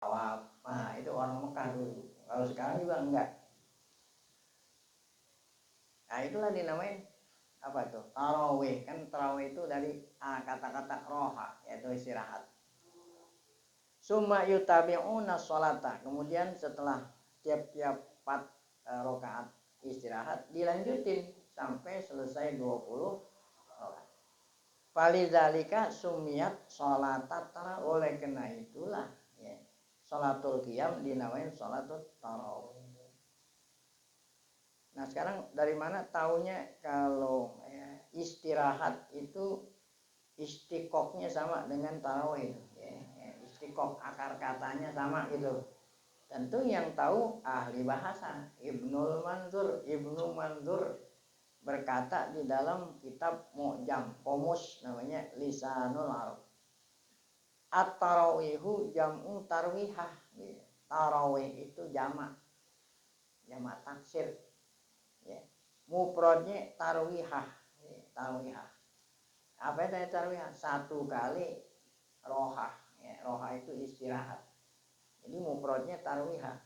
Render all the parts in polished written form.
Nah itu orang Mekah dulu. Kalau sekarang juga enggak. Nah itulah dinamain apa tuh? Tarawih. Kan tarawih itu dari kata-kata roha, yaitu istirahat. Summa yutabi'una sholata. Kemudian setelah tiap-tiap 4 rakaat istirahat dilanjutin sampai selesai 20 rakaat. Falidzalika sumiyat sholatat tarawih. Oleh karena itulah ya, sholatul qiyam dinamain sholatul tarawih. Nah sekarang dari mana taunya kalau ya, istirahat itu istiqoknya sama dengan tarawih ya, istiqok akar katanya sama gitu. Tentu yang tahu ahli bahasa Ibnu Manzur berkata di dalam kitab Mu'jam Qomus namanya Lisanul Arab. At-tarawihu jam'u tarwihah. Tarawih itu jamak taksir. Ya. Mufradnya tarwihah. Tarwihah. Apa itu tarwihah? 1 kali rohah. Ya, rohah itu istirahat. Jadi mufradnya tarwihah.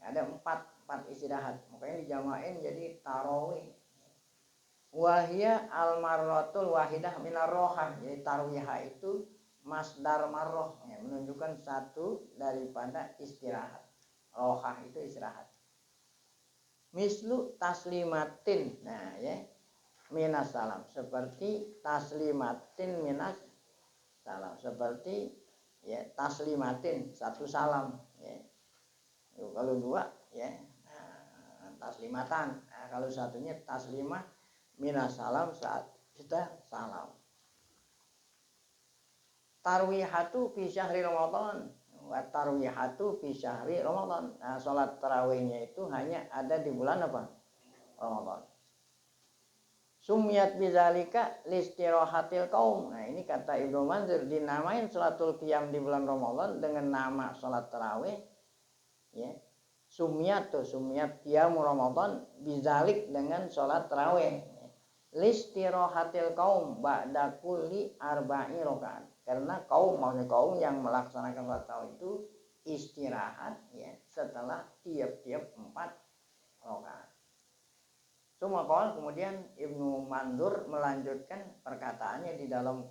Ada 4 istirahat. Makanya dijamain jadi tarawih. Wahia al-marratul wahidah minar rohah. Jadi tarwihah itu masdar marroh, ya, menunjukkan 1 daripada istirahat. Rohah itu istirahat. Mislu taslimatin. Nah ya, minas salam. Seperti taslimatin minas salam. Seperti ya taslimatin 1 salam. Ya. Kalau 2 ya taslimatan. Nah, kalau satunya taslimah minas salam saat kita salam. Tarwihatu fi syahri Ramadan wa tarwihatu fi syahri Ramadan. Nah, salat tarawihnya itu hanya ada di bulan apa? Ramadan. Sumiyat bidzalika listirahatil qaum. Nah, ini kata Ibnu Manzur dinamain salatul qiyam di bulan Ramadan dengan nama salat tarawih ya. Sumiyat qiyam Ramadan bidzalik dengan salat tarawih. Listirahatil qaum ba'da kulli arba'i rakaat. Karena kaum yang melaksanakan salat tarawih itu istirahat ya setelah tiap-tiap 4 rakaat. Kemudian Ibnu Mandur melanjutkan perkataannya di dalam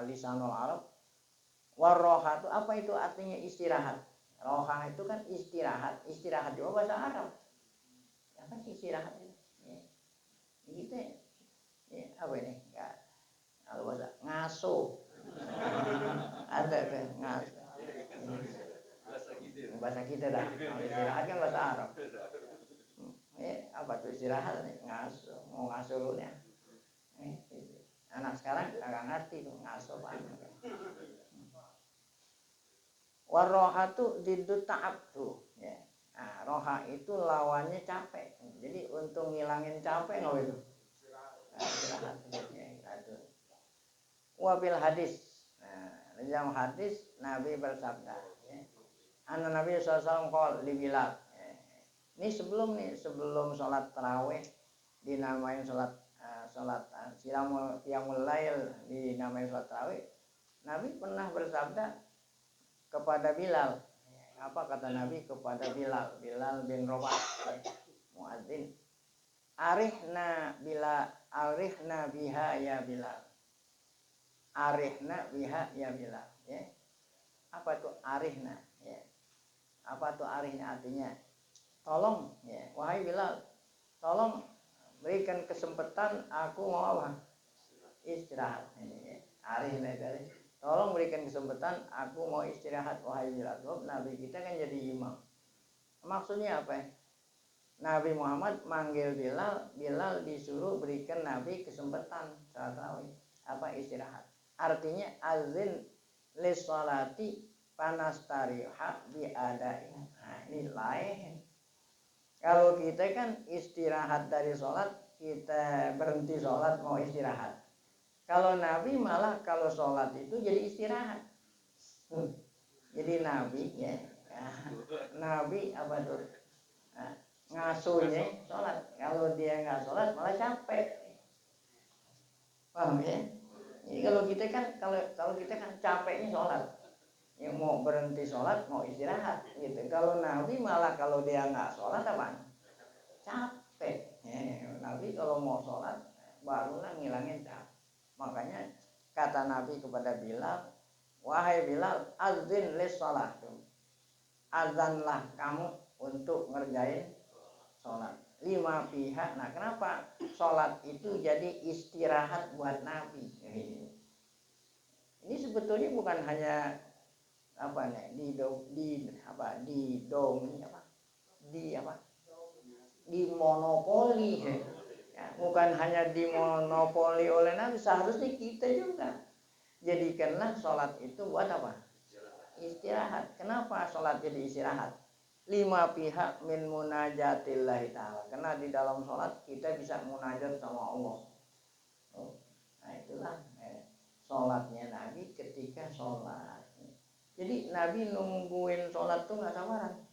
Lisanul Arab. Warroha itu apa itu artinya istirahat? Roha itu kan istirahat juga bahasa Arab. Apa sih istirahat itu? Ya. Gitu ya. Apa ini? Enggak. Kalau bahasa ngaso. Ada kan ngaso. Bahasa kita dah. Istirahat kan bahasa Arab. Apa tuh istirahat nih? Mau ngasuh lu ya. Anak sekarang kagak ngerti tuh ngasuh apa. Warrohatu diddu ta'ab tuh ya. Nah, roha itu lawannya capek. Jadi untuk ngilangin capek nggak itu? Istirahat ya. Wabil hadis. Nah, dalam hadis Nabi bersabda ya. Nabi SAW qol li Bilal. Ini sebelum sholat tarawih dinamain sholat qiyamul lail dinamain sholat tarawih. Nabi pernah bersabda kepada Bilal. Apa kata Nabi kepada Bilal bin Rabah muadzin. Arihna biha ya Bilal. Arihna biha ya Bilal. Ya. Apa itu arihna? Ya. Apa itu arihna artinya? Tolong ya, wahai Bilal, tolong berikan kesempatan aku mau apa? Istirahat. Arihna dari tolong berikan kesempatan aku mau istirahat wahai Bilal. Nabi kita kan jadi imam. Maksudnya apa ya? Nabi Muhammad manggil Bilal disuruh berikan Nabi kesempatan salat tarawih. Apa istirahat? Artinya azin lis salati panastariha bi adain. Nah, ini lain. Kalau kita kan istirahat dari sholat, kita berhenti sholat mau istirahat. Kalau Nabi malah kalau sholat itu jadi istirahat. Jadi Nabi ya, Nabi apa tuh? Ngasuhnya sholat. Kalau dia nggak sholat malah capek. Paham ya? Jadi kalau kita kan capeknya sholat. yang mau berhenti sholat, mau istirahat gitu. Kalau Nabi malah kalau dia nggak sholat apa? Capek. Nabi kalau mau sholat barulah ngilangin capek. Makanya kata Nabi kepada Bilal, wahai Bilal, azin lis sholat. Azanlah kamu untuk ngerjain sholat. 5 pihak. Nah, kenapa sholat itu jadi istirahat buat Nabi? Ini sebetulnya bukan hanya apa nih di monopoli ya, bukan hanya dimonopoli oleh Nabi, seharusnya kita juga jadikanlah sholat itu buat apa? Istirahat. Kenapa sholat jadi istirahat? 5 pihak min munajatillahi ta'ala, karena di dalam sholat kita bisa munajat sama Allah. Nah itulah sholatnya Nabi ketika sholat. Jadi Nabi nungguin sholat tuh nggak sabaran.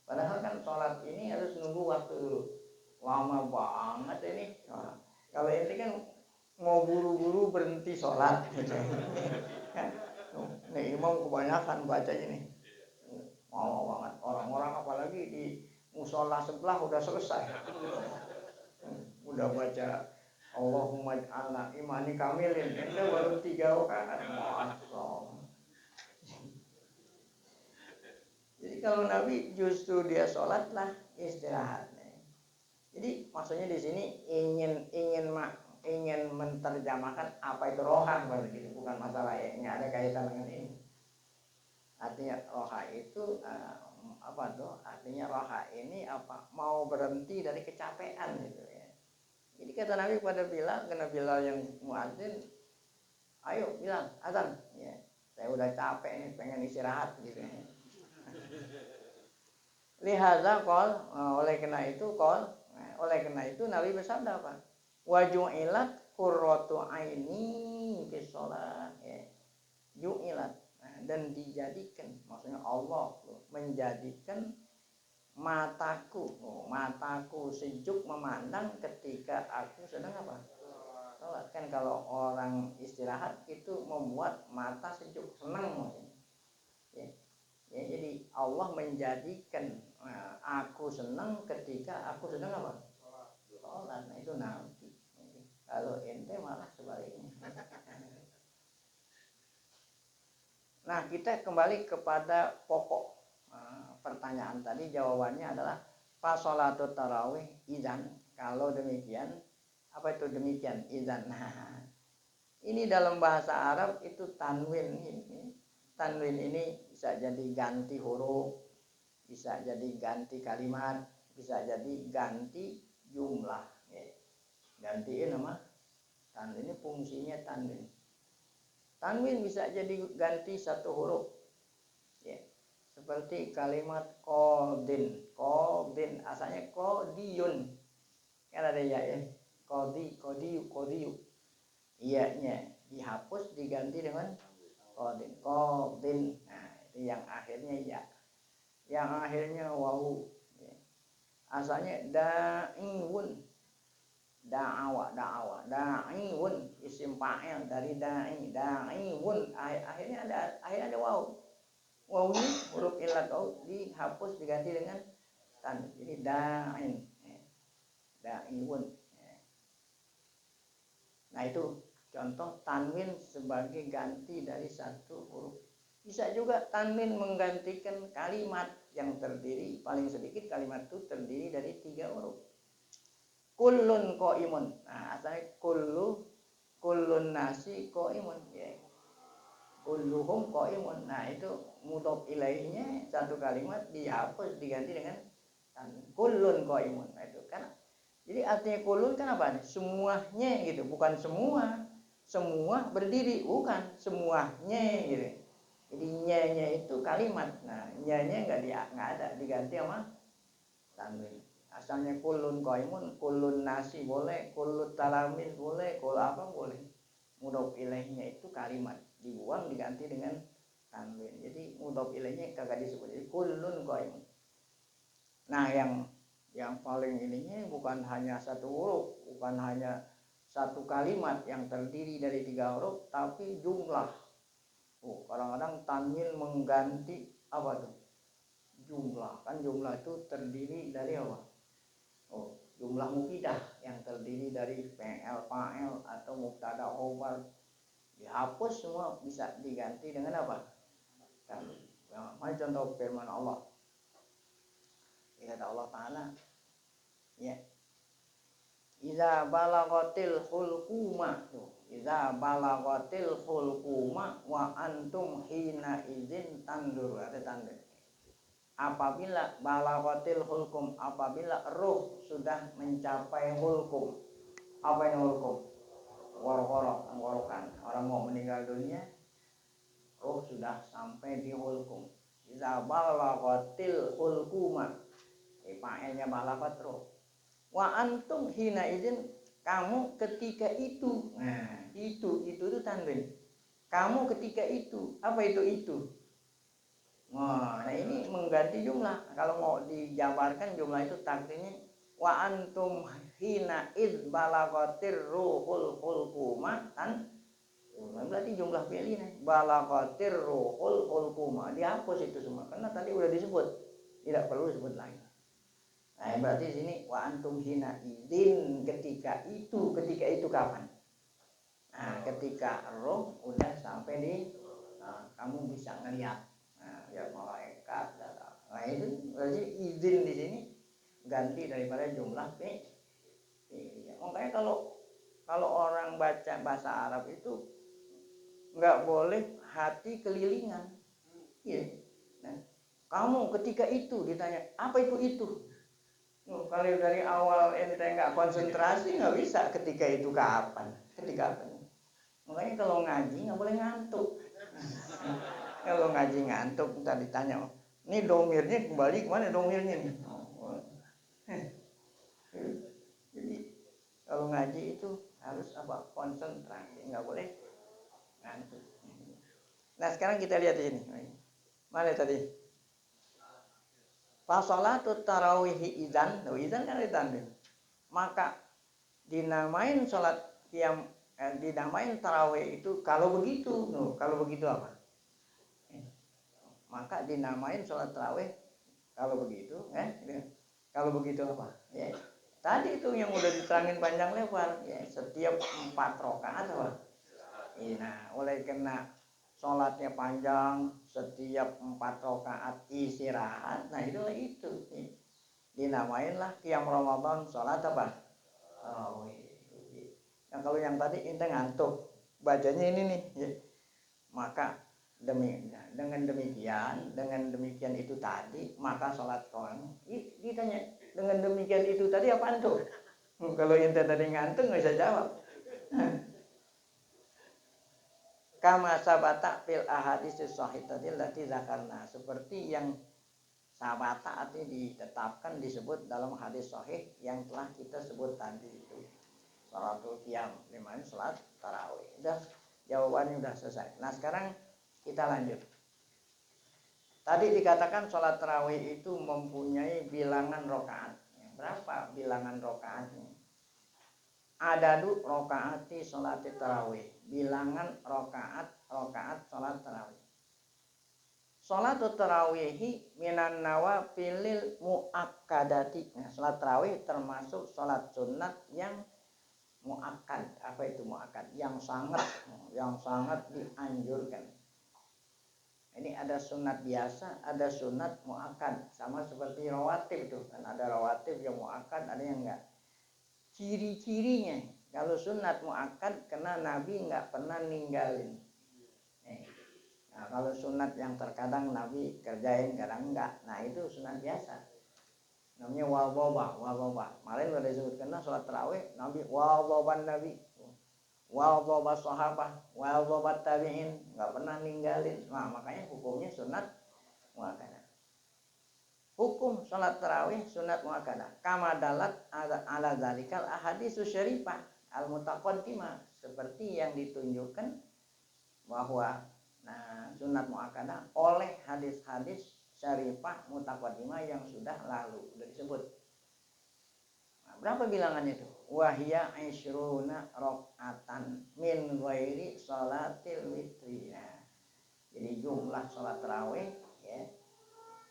Padahal kan sholat ini harus nunggu waktu dulu. Lama banget ini. Nah, kalau ini kan mau buru-buru berhenti sholat. Nih imam kebanyakan baca ini. Mau banget. Orang-orang apalagi di musola sebelah udah selesai. Udah baca Allahumma ij'alna imani kamilin. Itu baru 3 rakaat. Jadi kalau Nabi justru dia sholat lah istirahat. Jadi maksudnya di sini ingin menterjemahkan apa itu roha, bukan masalah ini ada kaitan dengan ini. Artinya roha itu artinya roha ini apa? Mau berhenti dari kecapean gitu ya. Jadi kata Nabi pada Bilal, karena Bilal yang muadzin, ayo Bilal azan ya. Saya udah capek nih, pengen istirahat gitu ya. Lihaza qol, oleh karena itu Nabi bersabda apa? Wa ju'ilat qurratu aini fi shalah ya. Ju'ilat, dan dijadikan, maksudnya Allah menjadikan mataku sejuk memandang ketika aku sedang apa? Salat. Kan kalau orang istirahat itu membuat mata sejuk, senang maksudnya. Ya, jadi Allah menjadikan aku senang ketika aku sedang apa? Sholat. Nah itu Nabi. Kalau ente malah sebaliknya. Nah kita kembali kepada pokok pertanyaan tadi. Jawabannya adalah fasolatut tarawih izan. Kalau demikian, apa itu demikian? Izan. Nah, ini dalam bahasa Arab itu tanwin ini. Tanwin ini bisa jadi ganti huruf, bisa jadi ganti kalimat, bisa jadi ganti jumlah. Gantiin nama tanwin, ini fungsinya tanwin. Tanwin bisa jadi ganti satu huruf. Ya. Seperti kalimat qadin. Qadin asalnya qadiyun. Kan ada ya. Qadiyu. Iyanya dihapus diganti dengan qadin. Nah, itu yang akhirnya ya. Yang akhirnya wawu. Ya. Asalnya da'iwun. Da'iwun isim fa'il dari da'iwun. Akhirnya ada wawu. Wawu ini huruf illat dihapus diganti dengan tan. Jadi da'iwun. Nah itu contoh tanwin sebagai ganti dari satu huruf. Bisa juga tanwin menggantikan kalimat yang terdiri, paling sedikit kalimat itu terdiri dari 3 huruf. Kullun qaimun. Nah, asalnya kullun nasi qaimun ya. Kulluhum qaimun. Nah, itu mudhof ilaihnya satu kalimat dihapus diganti dengan tanwin. Kullun qaimun. Nah, itu kan. Jadi artinya kullun kan apa? Semuanya gitu, bukan semua. Semua berdiri, bukan semuanya gitu. Jadi nya itu kalimat. Nah, nya enggak ada, diganti sama tanwin. Asalnya kullun qaimun, kullun nasi boleh, kullut talamin boleh, kul apa boleh. Mudhof ilaihnya itu kalimat, dibuang diganti dengan tanwin. Jadi mudhof ilaihnya kagak disebut. Jadi kullun qaimun. Nah, yang paling ininya bukan hanya satu huruf, bukan hanya satu kalimat yang terdiri dari 3 huruf, tapi jumlah. Kadang-kadang tanwin mengganti apa tuh? Jumlah. Kan jumlah itu terdiri dari apa? Jumlah mufidah yang terdiri dari fi'il, fa'il atau mubtada, khobar. Dihapus semua bisa diganti dengan apa? Tanwin. Mari contoh firman Allah. Kata Allah Ta'ala, ya, Iza balagatil hulquma, Iza balagatil hulquma wa antum hina izin tandur, ada tanda. Apabila balagatil hulqum, apabila ruh sudah mencapai hulqum. Apa yang hulqum? Ngorok-ngorok, tenggorokan. Orang mau meninggal dunia, ruh sudah sampai di hulqum. Iza balagatil hulquma, fa'ilnya balagat ruh. Wa antum hina izin, kamu ketika itu. Nah, itu tanwin. Kamu ketika itu. Apa itu? Nah, ini mengganti jumlah. Kalau mau dijabarkan jumlah itu takdirnya wa antum hina id balagatir ruhul hulquma kan. Berarti jumlah fi'ilnya balagatir ruhul hulquma. Dihapus itu semua karena tadi udah disebut. Tidak perlu disebut lagi. Nah, berarti di sini wa antum hina idin, ketika itu kapan? Nah, ketika roh udah sampai di kamu bisa ngelihat. Nah, ya malaikat datang. Nah, itu berarti idin di sini ganti daripada jumlah fi. Makanya kalau orang baca bahasa Arab itu nggak boleh hati kelilingan. Iya. Nah, kamu ketika itu ditanya, apa itu? Kalau dari awal ente nggak konsentrasi nggak bisa ketika itu kapan. Ketika apa? Makanya kalau ngaji nggak boleh ngantuk. Kalau ngaji ngantuk ntar ditanya, ini domirnya kembali kemana domirnya nih? Jadi kalau ngaji itu harus apa? Konsentrasi, nggak boleh ngantuk. Nah sekarang kita lihat di sini. Mana tadi? Fasolatu tarawihi idzan kan ditanding. Maka dinamain sholat qiyam, dinamain tarawih itu kalau begitu. Kalau begitu apa? Maka dinamain sholat tarawih kalau begitu, kalau begitu apa? Ya. Tadi itu yang udah diterangin panjang lebar, ya, setiap 4 rakaat apa? Nah, oleh kena sholatnya panjang, setiap 4 rakaat istirahat, nah itulah itu. Dinamainlah qiyam Ramadan sholat apa? Nah, kalau yang tadi ente ngantuk, bacanya ini nih, ya. Maka dengan demikian itu tadi, maka sholat kamu ditanya dengan demikian itu tadi apaan tuh? Kalau ente tadi ngantuk nggak bisa jawab. Kama sabata fil ahadits shahihatil lati zakarna, seperti yang sabata artinya ditetapkan disebut dalam hadis sahih yang telah kita sebut tadi itu. Salatul qiyam, dimana salat tarawih. Udah, jawabannya udah selesai. Nah, sekarang kita lanjut. Tadi dikatakan salat tarawih itu mempunyai bilangan rakaat. Berapa bilangan rakaatnya? Adadu rakaati salat tarawih. Bilangan rakaat salat tarawih. Salat tarawihi minan nawafilil muakkadati. Nah, salat tarawih termasuk salat sunat yang muakkad. Apa itu muakkad? Yang sangat dianjurkan. Ini ada sunat biasa, ada sunat muakkad. Sama seperti rawatib itu. Kan ada rawatib yang muakkad, ada yang enggak. Ciri-cirinya, kalau sunat muakkad karena Nabi enggak pernah ninggalin. Nah, kalau sunat yang terkadang Nabi kerjain, kadang enggak. Nah, itu sunat biasa. Namanya wal-wabah. Kemarin udah disebutkan sholat tarawih, Nabi wal-wabah Nabi. Wal-wabah sahabah, wal-wabah tabi'in, enggak pernah ninggalin. Nah, makanya hukumnya sunat muakkadah. Hukum sholat tarawih sunat muakkadah. Kama dalat ala zalikal ahaditsus syarifah al-mutaqaddimah, seperti yang ditunjukkan bahwa sunat muakkadah oleh hadis-hadis syarifah mutaqaddimah yang sudah lalu, sudah disebut. Nah, berapa bilangannya itu? Wahya isyruna rakaatan min ghairi salatil witri. Jadi jumlah sholat tarawih ya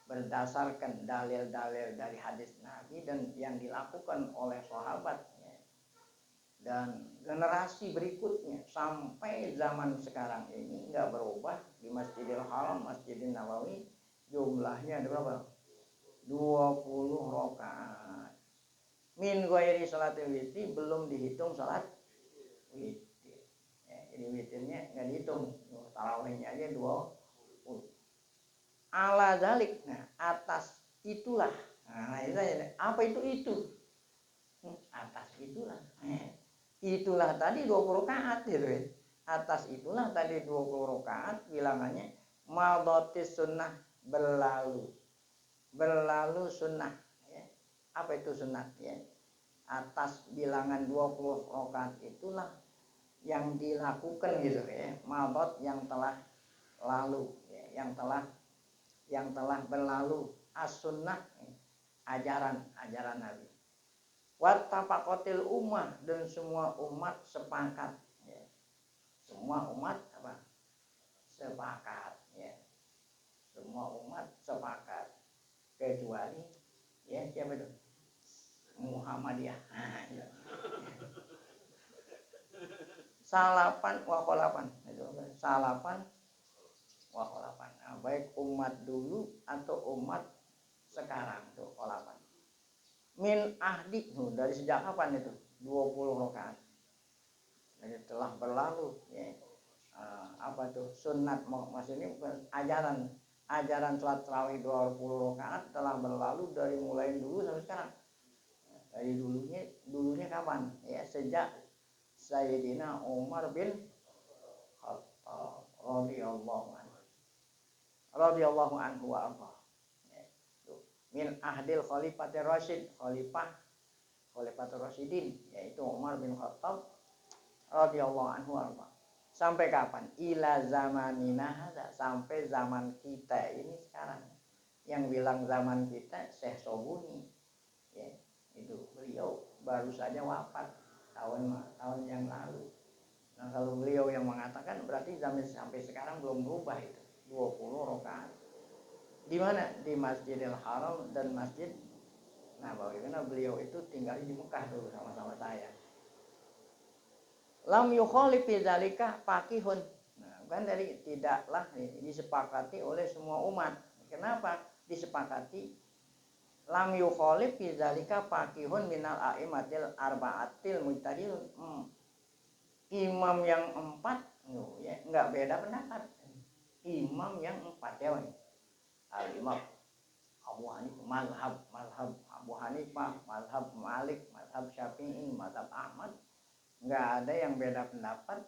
berdasarkan dalil-dalil dari hadis Nabi dan yang dilakukan oleh sahabat ya, dan generasi berikutnya sampai zaman sekarang ini nggak berubah di Masjidil Haram, Masjidil Nabawi jumlahnya ada berapa? 20 rakaat. Min ghairi salatil witri belum dihitung salat witir. Ya, jadi witirnya nggak dihitung, tarawihnya aja 20. Ala dalik, nah atas itulah. Nah, itu apa itu? Atas itulah. Itulah tadi 20 rakaat gitu ya. Atas itulah tadi 20 rakaat bilangannya madhatis sunnah berlalu. Berlalu sunnah ya. Apa itu sunnah ya? Atas bilangan 20 rakaat itulah yang dilakukan gitu ya. Madhat yang telah lalu ya, yang telah berlalu as-sunnah ajaran Nabi. Wattafaqatil ummah dan semua umat sepakat ya. Semua umat apa? Sepakat ya. Semua umat sepakat kecuali ya siapa itu? Muhammadiyah. Ya. Salapan wa kholapan itu salapan wa kholapan. Nah, baik umat dulu atau umat sekarang tuh kholapan. Min ahdi dari sejak kapan itu? 20 rakaat. Jadi telah berlalu ya. Apa tuh? Sunnat maksudnya ajaran salat tarawih 20 rakaat telah berlalu dari mulai dulu sampai sekarang. Dari dulunya kapan? Ya sejak Sayyidina Umar bin Khattab radhiyallahu anhu wa arda. Min ahdil khalifatir rasyid, khalifatur rasyidin yaitu Umar bin Khattab radhiyallahu anhu wa arda. Sampai kapan? Ila zamanina hadza, sampai zaman kita ini sekarang. Yang bilang zaman kita Syekh Sobuni ya, itu beliau baru saja wafat tahun yang lalu. Nah, kalau beliau yang mengatakan berarti sampai sekarang belum berubah itu 20 rakaat. Di mana? Di Masjidil Haram dan Masjid Nabawi. Karena beliau itu tinggal di Mekah dulu sama-sama saya. Lam yukhalif fi dzalika faqihun. Nah, kan dari tidaklah disepakati oleh semua umat. Kenapa disepakati? Lam yukhalif fi dzalika faqihun minal a'immatil arba'atil mujtahidin. Imam yang 4 ya enggak beda pendapat. Imam yang 4 ya. Al-Imam Abu Hanifah, mazhab Abu Hanifah, mazhab Malik, mazhab Syafi'i, mazhab Ahmad, nggak ada yang beda pendapat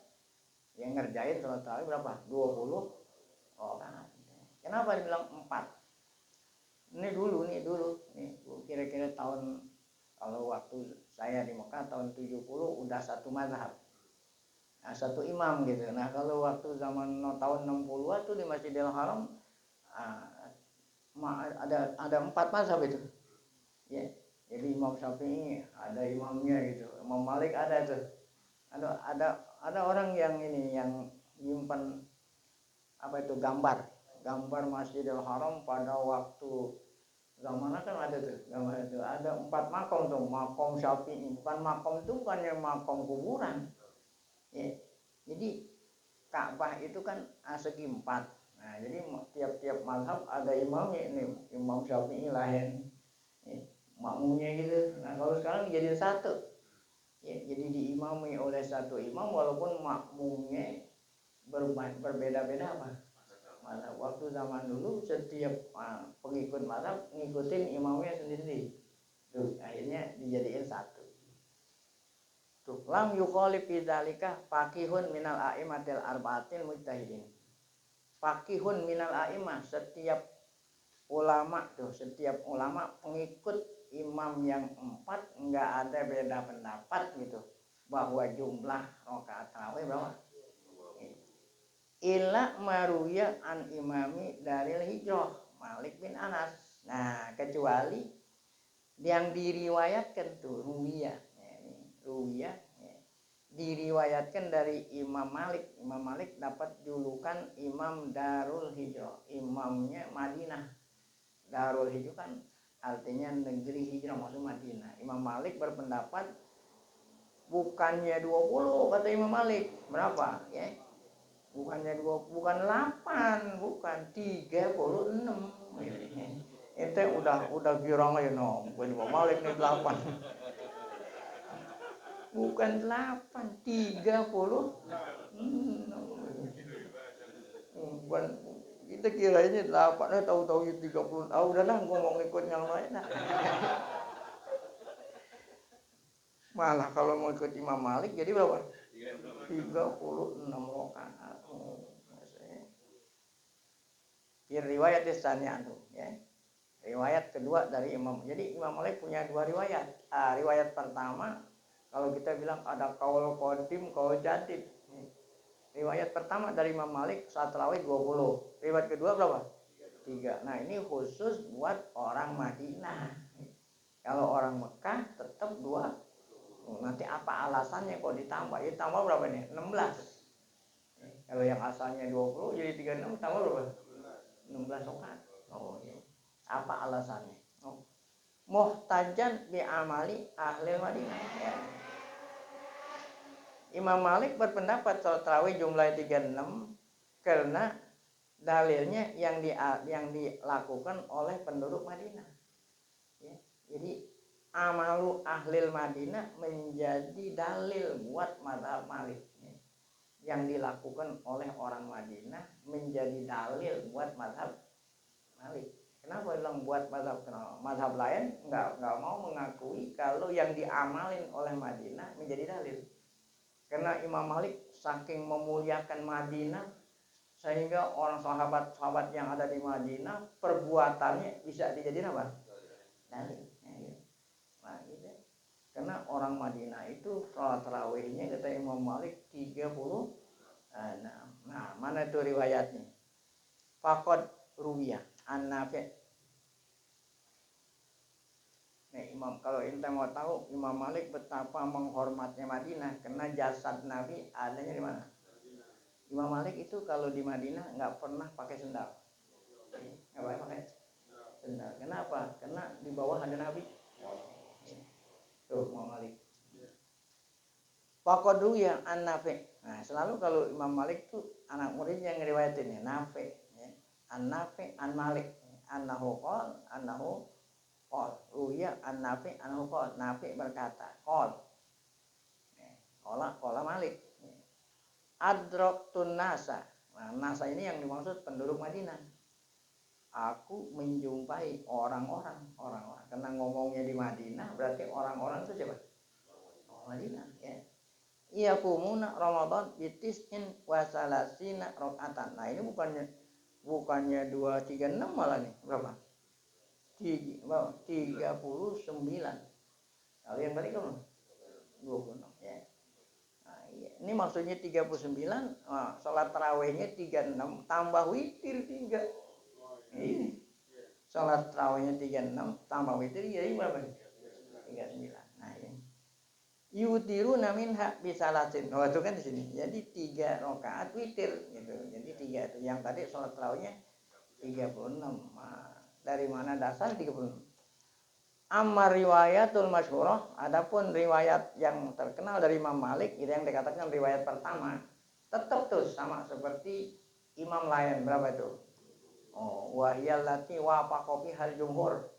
yang ngerjain salat tarawih berapa? 20 rakaat. Kenapa dibilang 4? Ini dulu kira-kira tahun, kalau waktu saya di Mekah tahun 70 udah satu mazhab. Nah, satu imam gitu. Nah, kalau waktu zaman tahun 60-an tuh di Masjidil Haram ada 4 mazhab itu ya. Jadi Imam Syafi'i ada imamnya gitu, Imam Malik ada tuh, ada orang yang nyimpan apa itu gambar Masjidil Haram pada waktu zamannya kan ada tuh gambar itu, ada 4 makom tuh, makom Syafi'i, bukan makom itu bukannya makom kuburan ya. Jadi Ka'bah itu kan segi 4. Nah, jadi tiap mazhab ada imamnya, ini Imam Syafi'i lain makmumnya gitu. Nah, kalau sekarang jadi satu ya, jadi diimami oleh satu imam walaupun makmumnya berbeda-beda apa mazhab. Waktu zaman dulu setiap pengikut mazhab ngikutin imamnya sendiri tuh, akhirnya dijadiin satu tuh. Lam yukhalif fi dzalika faqihun minal a'immatil arba'atil mujtahidin. Faqihun minal a'imah, setiap ulama pengikut imam yang 4 enggak ada beda pendapat gitu bahwa jumlah rakaat tarawih berapa? Illa maruya an imami daril hijrah Malik bin Anas. Nah, kecuali yang diriwayatkan tuh ruwiyah diriwayatkan dari Imam Malik. Imam Malik dapat julukan Imam Darul Hijrah, imamnya Madinah. Darul Hijrah kan artinya negeri hijrah, maksud Madinah. Imam Malik berpendapat bukannya 20 kata Imam Malik. Berapa? Ya. Bukannya 20, bukan 8, bukan 36. Itu udah girang aja no. Imam Malik nih 8. Bukan 8, 30. Bukan, kita kiranya 8, tahu-tahu 30. Udahlah ngomong ikut yang lain. Malah kalau mau ikut Imam Malik jadi berapa? 36 rakaat. Riwayat tsaniyah ya. Riwayat kedua dari Imam. Jadi Imam Malik punya dua riwayat. Riwayat pertama kalau kita bilang ada qaul qadim, qaul jadid. Riwayat pertama dari Imam Malik saat tarawih 20. Riwayat kedua berapa? 3. Nah, ini khusus buat orang Madinah. Kalau orang Mekah tetap 2. Nanti apa alasannya kok ditambah? Ya tambah berapa nih? 16. Kalau yang asalnya 20 jadi 36 tambah berapa? 16 rakaat. Oh iya. Apa alasannya? Muhtajan bi amali ahli Madinah. Ya. Imam Malik berpendapat salat tarawih jumlahnya 36 karena dalilnya yang dilakukan oleh penduduk Madinah. Ya. Jadi amalu ahlil Madinah menjadi dalil buat mazhab Malik. Yang dilakukan oleh orang Madinah menjadi dalil buat mazhab Malik. Kenapa bilang buat mazhab? Mazhab lain nggak mau mengakui kalau yang diamalin oleh Madinah menjadi dalil. Karena Imam Malik saking memuliakan Madinah sehingga orang sahabat-sahabat yang ada di Madinah perbuatannya bisa dijadikan apa? Dalil. Nah, gitu. Karena orang Madinah itu salat tarawihnya kata Imam Malik 30. Nah, mana itu riwayatnya? Faqad ruwiyah an-Nafi'. Nih Imam, kalau ente mau tahu Imam Malik betapa menghormatnya Madinah karena jasad Nabi adanya di mana? Imam Malik itu kalau di Madinah nggak pernah pakai sendal. Nggak pakai sendal. Kenapa? Karena di bawah ada Nabi. Tuh Imam Malik. Faqadu yang an-Nafi'. Nah, selalu kalau Imam Malik tuh anak muridnya yang ngeriwayatin ya, Nafi', ya. An-Nafi' an Malik, annahu qol, ruya an-Nafi' annahu qol. Nafi' berkata, qol. Qala Malik. Adraktun nasa. Nah, nasa ini yang dimaksud penduduk Madinah. Aku menjumpai orang-orang. Karena ngomongnya di Madinah berarti orang-orang itu siapa? Madinah, ya. Iya kumuna Ramadan bitis'in wa salasina rakaatan. Nah, ini bukannya 236 malah nih. Berapa? 39. Kalau yang tadi kan 26 ya. Nah, iya. Ini maksudnya 39, salat tarawihnya 36 tambah witir 3. Ini salat tarawihnya 36 tambah witir jadi berapa? 39. Nah, ini. Yutiruna minha bisalasin. Oh, itu kan di sini. Jadi 3 rakaat witir gitu. Jadi 3 itu. Yang tadi salat tarawihnya 36. Nah, dari mana dasar 36? Amma riwayatul masyhurah, adapun riwayat yang terkenal dari Imam Malik itu yang dikatakan riwayat pertama, tetap tuh sama seperti imam lain. Berapa itu? Wa hiyallati wafaqa hal jumhur.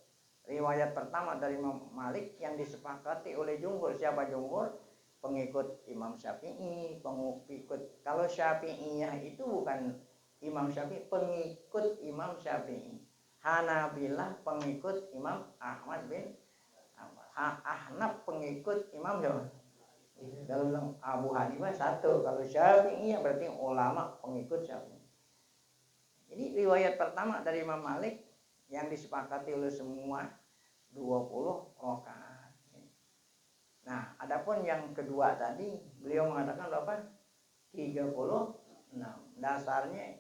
Riwayat pertama dari Imam Malik yang disepakati oleh jumhur. Siapa jumhur? Pengikut Imam Syafi'i, pengikut. Kalau Syafi'iyah itu bukan Imam Syafi'i, pengikut Imam Syafi'i. Hanabilah pengikut Imam Ahmad bin Ahnaf pengikut Imam siapa? Kalau bilang Abu Hanifah satu. Kalau Syafi'iyah berarti ulama pengikut Syafi'i. Jadi riwayat pertama dari Imam Malik yang disepakati oleh semua 20 rakaat. Nah, adapun yang kedua tadi beliau mengatakan berapa? 36. Dasarnya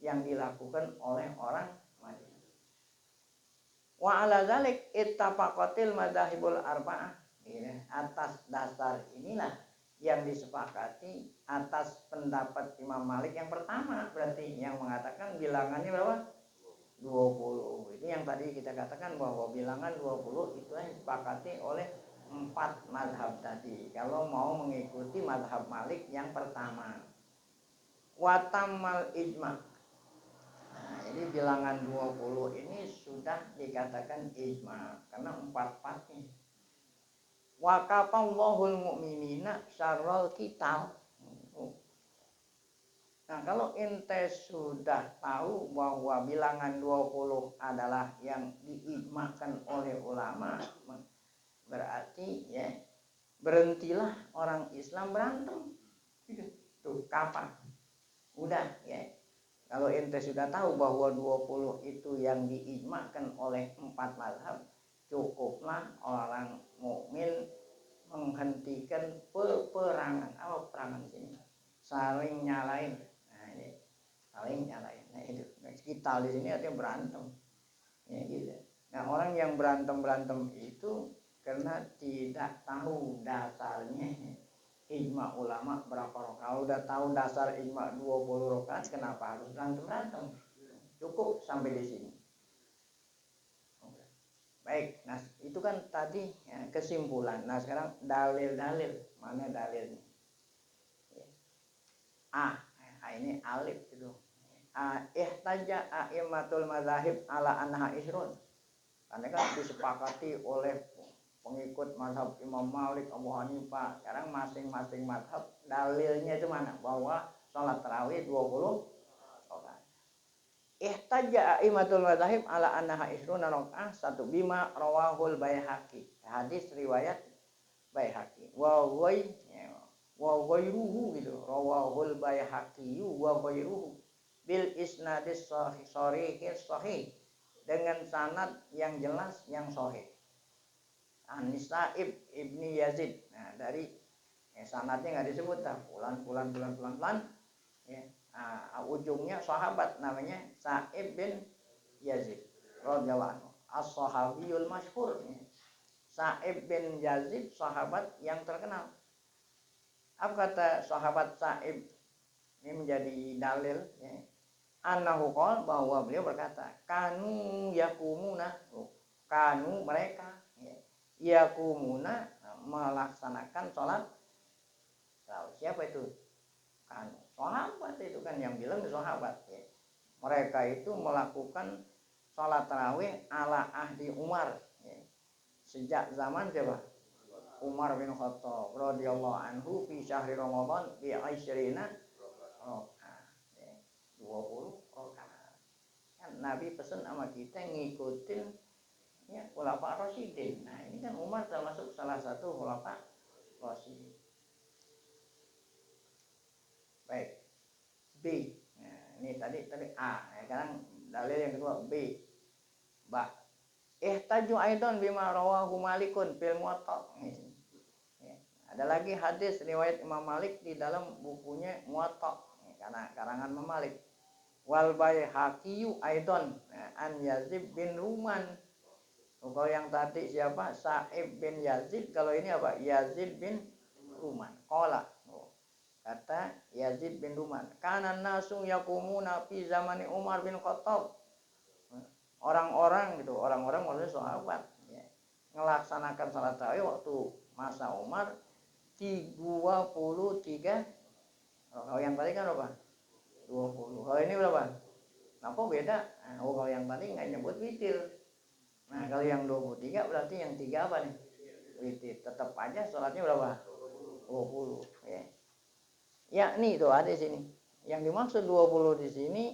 yang dilakukan oleh orang Madinah. Wa ala dzalik ittafaqatil madzahibul arba'ah. Atas dasar inilah yang disepakati atas pendapat Imam Malik yang pertama, berarti yang mengatakan bilangannya berapa? 20. Ini yang tadi kita katakan bahwa bilangan 20 itu yang disepakati oleh 4 mazhab tadi. Kalau mau mengikuti mazhab Malik yang pertama. Watamal ijma. Nah, ini bilangan 20 ini sudah dikatakan ijma karena 4-4 nih. Wa kafallahul mu'minina syarrul qital. Nah, kalau ente sudah tahu bahwa bilangan 20 adalah yang diijmakan oleh ulama, berarti ya berhentilah orang Islam berantem. Tuh, kapan? Udah ya. Kalau ente sudah tahu bahwa 20 itu yang diijmakan oleh 4 mazhab, cukuplah orang mukmin menghentikan peperangan. Apa peperangan di sini? Saling nyalain. Nah, ini saling nyalain. Nah, itu kita di sini artinya berantem. Ya gitu. Nah, orang yang berantem itu karena tidak tahu dasarnya ijma ulama berapa rakaat. Kalau udah tahu dasar ijma 20 rakaat, kenapa harus berantem? Cukup sampai di sini. Baik, nah itu kan tadi ya, kesimpulan. Nah sekarang dalil-dalil, mana dalilnya? Ini alif itu. Ihtaja a'immatul madzahib ala anha isrun. Karena kan disepakati oleh pengikut mazhab Imam Malik, Abu Hanifah. Sekarang masing-masing mazhab dalilnya itu mana? Bahwa sholat tarawih 20 rakaat. Ihtaja a'immatul madzahib ala annaha isruna rakaat satu bima rawahul Baihaqi. Hadis riwayat Baihaqi. Wa ghairuhu gitu. Rawahul Baihaqi wa ghairuhu bil isnadis sahih dengan sanad yang jelas yang sahih. An-Sa'ib ibni Yazid. Nah, dari sanadnya nggak disebut dah. Pulan. Ya. Ujungnya sahabat namanya Sa'ib bin Yazid radhiyallahu anhu. As-sahabiyul masyhur. Sa'ib bin Yazid sahabat yang terkenal. Apa kata sahabat Sa'ib? Ini menjadi dalil ya. Annahu qol, bahwa beliau berkata, kanu yakumuna, kanu mereka ya. Yakumuna melaksanakan sholat. Tahu siapa itu? Kanu sahabat itu kan yang bilang sahabat ya. Mereka itu melakukan sholat tarawih ala ahdi Umar ya. Sejak zaman siapa? Umar bin Khattab radhiyallahu anhu fi syahri Ramadan bi 20 rakaat ya. 20 rakaat. Kan Nabi pesan sama kita ngikutin ya khulafa rasyidin. Nah, ini kan Umar termasuk salah satu khulafa rasyidin. Baik. B. Nah, ini tadi A. Sekarang dalil yang kedua B. Ba. Ihtaju aidan bima rawahu Malikun fil Muwatta. Ya. Ada lagi hadis riwayat Imam Malik di dalam bukunya Muwatta. Karena karangan Imam Malik. Wal Baihaqi aidan an Yazid bin Ruman. Kalau yang tadi siapa? Sa'ib bin Yazid. Kalau ini apa? Yazid bin Ruman. Qala. Kata Yazid bin Ruman, kana nasu yakumuna fi zamani Umar bin Khattab. Orang-orang maksudnya sahabat ya, ngelaksanakan salat tarawih waktu masa Umar 23. Kalau yang tadi kan berapa? 20. Kalau ini berapa? Nah, kok beda? Nah, kalau yang tadi nggak nyebut witir. Nah, kalau yang 23 berarti yang 3 apa nih? Witir. Tetap aja salatnya berapa? 20 ya. Yakni itu ada di sini. Yang dimaksud 20 di sini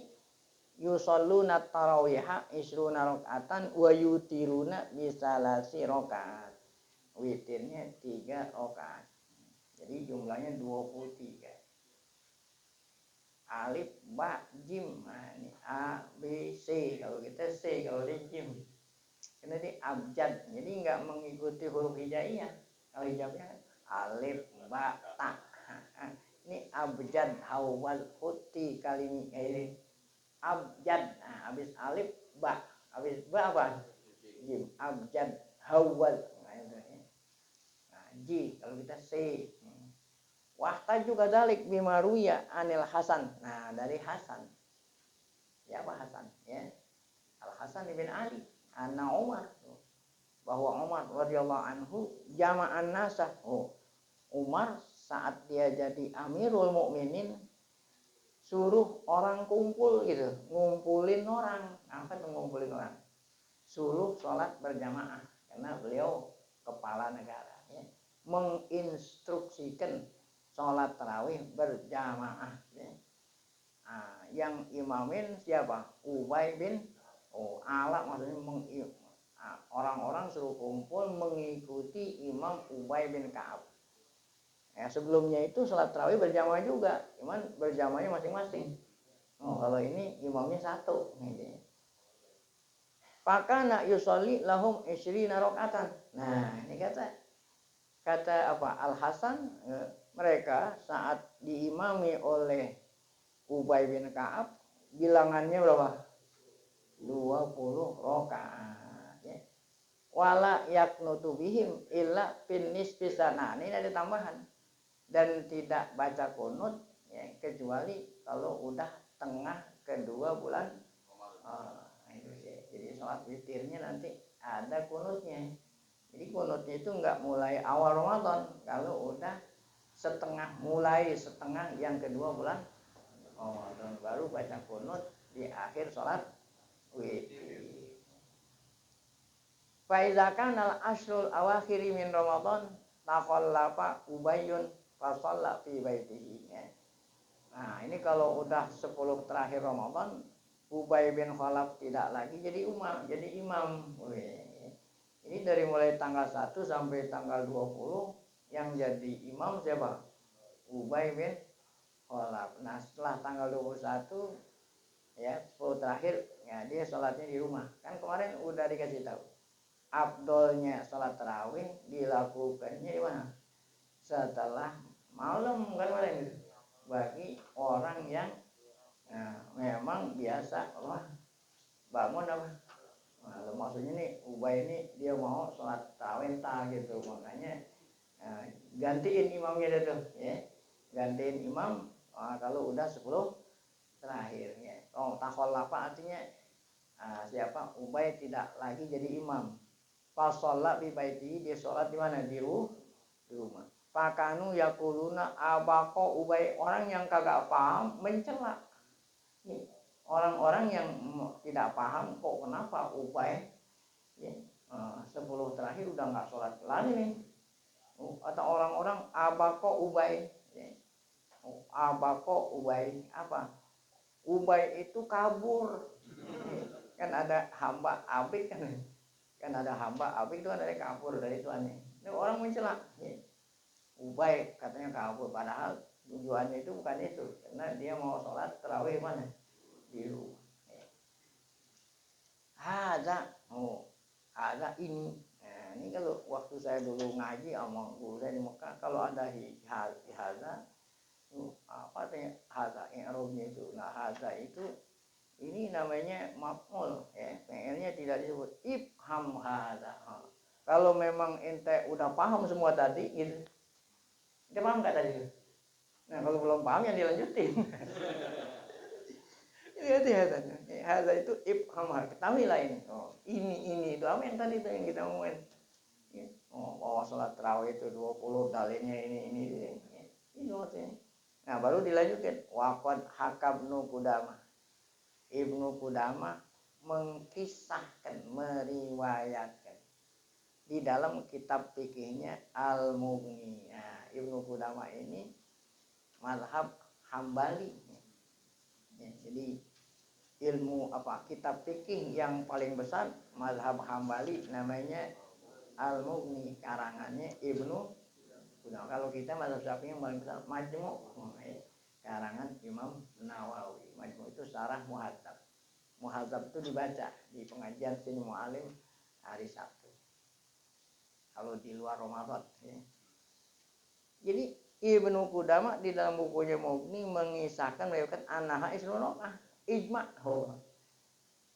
yusalluna tarawiha isruna rakaatan wa yutiruna bisalasi rakaat. Witirnya 3 rakaat. Jadi jumlahnya 23. Alif, ba, jim. Nah, ini A, B, C. Kalau kita C, kalau dia jim. Karena dia abjad. Jadi enggak mengikuti huruf hijaiyah. Kalau hijabnya alif, ba, ta. Ini abjad hawal uti kalimi ini abjad. Nah, habis alif ba, habis ba apa? Jim. Abjad hawal. Nah, J kalau kita C. Wahtaju kadzalik bima ruya anil Hasan. Nah, dari Hasan. Siapa Hasan? Ya. Al Hasan bin Ali, anna Umar. Bahwa Umar radhiyallahu anhu jama'an nasa. Oh, Umar saat dia jadi Amirul Mukminin suruh orang kumpul gitu, ngumpulin orang. Apa tuh ngumpulin orang? Suruh sholat berjamaah karena beliau kepala negara, ya. Menginstruksikan sholat tarawih berjamaah, ya. Yang imamin siapa? Ubay bin Ala, maksudnya orang-orang suruh kumpul mengikuti Imam Ubay bin Ka'ab. Ya, sebelumnya itu sholat tarawih berjamaah juga, cuman berjamaahnya masing-masing. Kalau ini imamnya satu, gitu. Fakana yusolli lahum isyrina rakaatan. Nah, ini kata apa? Al Hasan, mereka saat diimami oleh Ubay bin Ka'ab bilangannya berapa? 20 rakaat, ya. Wala yaknutu bihim illa fin nisfi sana. Ini ada tambahan. Dan tidak baca kunut, ya, kecuali kalau udah tengah kedua bulan. Jadi sholat witirnya nanti ada kunutnya. Jadi kunutnya itu nggak mulai awal Ramadan, kalau udah mulai setengah yang kedua bulan Ramadan baru baca kunut di akhir sholat witir. Fa iza kana al-ashrul awakhiri min Ramadan taqallafa Ubayyun fa shalla fi baitihi. Nah, ini kalau udah 10 terakhir Ramadan, Ubay bin Khalaf tidak lagi jadi imam. Ini dari mulai tanggal 1 sampai tanggal 20 yang jadi imam siapa? Ubay bin Khalaf. Nah, setelah tanggal 21, ya, 10 terakhir, ya, dia sholatnya di rumah. Kan kemarin udah dikasih tahu. Afdolnya sholat tarawih dilakukannya di mana? Setelah malam, kan kemarin gitu. Bagi orang yang memang biasa bangun apa? Maksudnya nih Ubay ini dia mau sholat tarawih gitu, makanya gantiin imamnya dia tuh, ya. Gantiin imam kalau udah 10 terakhir, ya. Takhallafa artinya siapa? Ubay tidak lagi jadi imam. Fa shalla bi baitihi, dia sholat di mana? Di rumah. Fakanu yaquluna abaqo Ubay, orang yang kagak paham mencela. Nih, orang-orang yang tidak paham kok kenapa Ubay, ya, 10 terakhir udah nggak sholat lagi nih. Atau orang-orang abaqo Ubay, ya. Abaqo Ubay apa? Ubay itu kabur. Kan ada hamba abik, kan ada hamba abik itu kan ada kabur dari tuannya. Ini orang mencela, ya. Ubay katanya kabur, padahal tujuannya itu bukan itu, karena dia mau sholat tarawih mana? Di rumah. Ada ini. Nah, ini kalau waktu saya dulu ngaji sama guru saya di Mekah, kalau ada haza, apa artinya haza? I'rabnya itu. Nah, haza itu ini namanya maf'ul, ya. Fi'ilnya tidak disebut ifham haza. Kalau memang ente udah paham semua tadi, gitu. Dia paham nggak tadi? Nah, kalau belum paham yang dilanjutin. Lihat ya tanya. Hadza itu ifham, ketahuilah ini. Ini itu apa yang tadi itu yang kita ngomongin. Bahwa sholat tarawih itu 20 dalilnya ini. Ini maksudnya. Nah, baru dilanjutkan. Waqad hakabnu Qudamah. Ibnu Qudamah mengkisahkan, meriwayatkan di dalam kitab fikihnya Al-Mughni. Nah, Ibnu Qudamah ini mazhab Hambali, ya. Jadi ilmu kitab fikih yang paling besar mazhab Hambali namanya Al-Mughni, karangannya Ibnu Qudamah. Kalau kita mazhab Syafi'i yang paling besar Majmu', karangan Imam Nawawi. Majmu' itu syarah Muhadzab. Muhadzab itu dibaca di pengajian sini mu'alim hari Sabtu kalau di luar Ramadan, ya. Jadi Ibnu Qudamah di dalam bukunya Mughni mengisahkan meriwayatkan annaha isrunokah ijma'.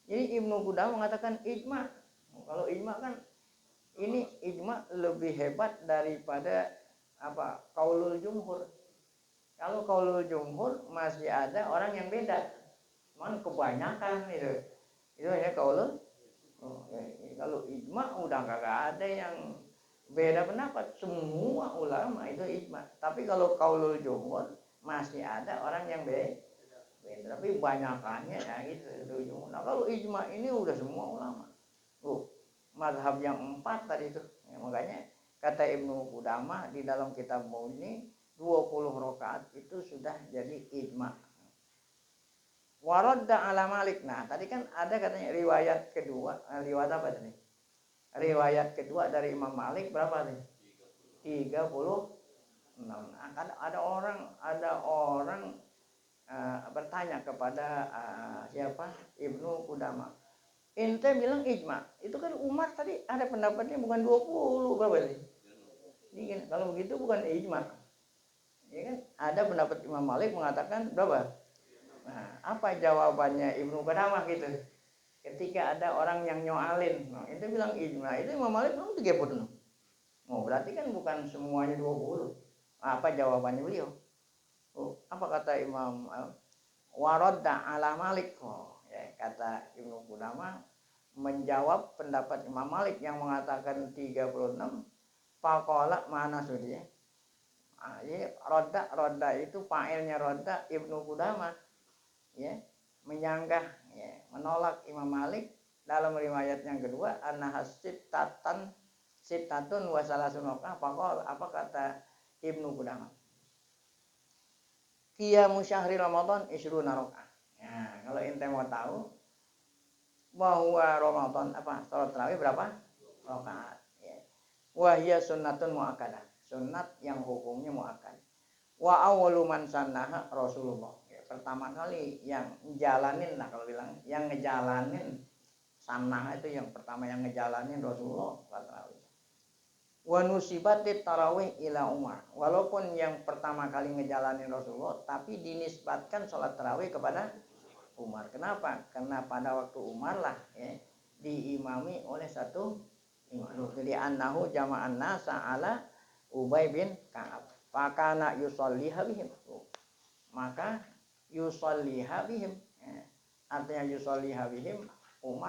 Jadi Ibnu Qudamah mengatakan ijma'. Kalau ijma' kan ini ijma' lebih hebat daripada qaulul jumhur. Kalau kaulul jumhur masih ada orang yang beda. Cuman kebanyakan itu. Itu hanya kaulul. Kalau ijma udah kagak ada yang beda pendapat, semua ulama itu ijma. Tapi kalau kaulul jumhur masih ada orang yang beda. Tapi banyakannya ya gitu. Nah kalau ijma ini udah semua ulama. Mazhab yang 4 tadi itu. Ya, makanya kata Ibnu Qudamah di dalam kitab Mughni 20 rakaat itu sudah jadi ijma. Waradda ala Malik. Nah, tadi kan ada katanya riwayat kedua. Riwayat apa tadi? Riwayat kedua dari Imam Malik berapa nih? 36. Nah, ada orang bertanya kepada siapa? Ibnu Qudamah. Ente bilang ijma. Itu kan Umar tadi ada pendapatnya bukan 20 berapa nih? Jadi kalau begitu bukan ijma. Ya kan? Ada pendapat Imam Malik mengatakan berapa? Nah, apa jawabannya Ibnu Qudamah gitu? Ketika ada orang yang nyoalin, nah, itu bilang ijma, itu Imam Malik bilang 30. Oh, berarti kan bukan semuanya 20. Apa jawabannya beliau? Apa kata Imam Waradda ala Malik? Ya, kata Ibnu Qudamah menjawab pendapat Imam Malik yang mengatakan 36. Faqala mana sudah? Jadi roda itu fa'ilnya roda Ibnu Qudamah. Ya, menyanggah, ya, menolak Imam Malik dalam riwayat yang kedua sitatun wa salasun apa kata Ibnu Qudamah? Qiyamu syahri Ramadan isruna rakaat. Ya, kalau ente mau tahu bahwa Ramadan salat tarawih berapa? Rakaat. Ya. Wa hiya sunnatun muakkadah. Sunnat yang hukumnya muakkad. Wa awwalu man sannaha Rasulullah. Pertama kali yang ngejalanin lah kalau bilang yang ngejalanin sanah itu yang pertama yang ngejalanin Rasulullah tarawih. Wa nusibatit tarawih ila Umar. Walaupun yang pertama kali ngejalanin Rasulullah tapi dinisbatkan sholat tarawih kepada Umar. Kenapa? Karena pada waktu Umar lah ya, diimami oleh satu imam. Jadi annahu jama'an nasa ala Ubay bin Ka'ab. Fakana yusolliha bihim. Maka yusolliha bihim. Artinya yusolliha bihim Umar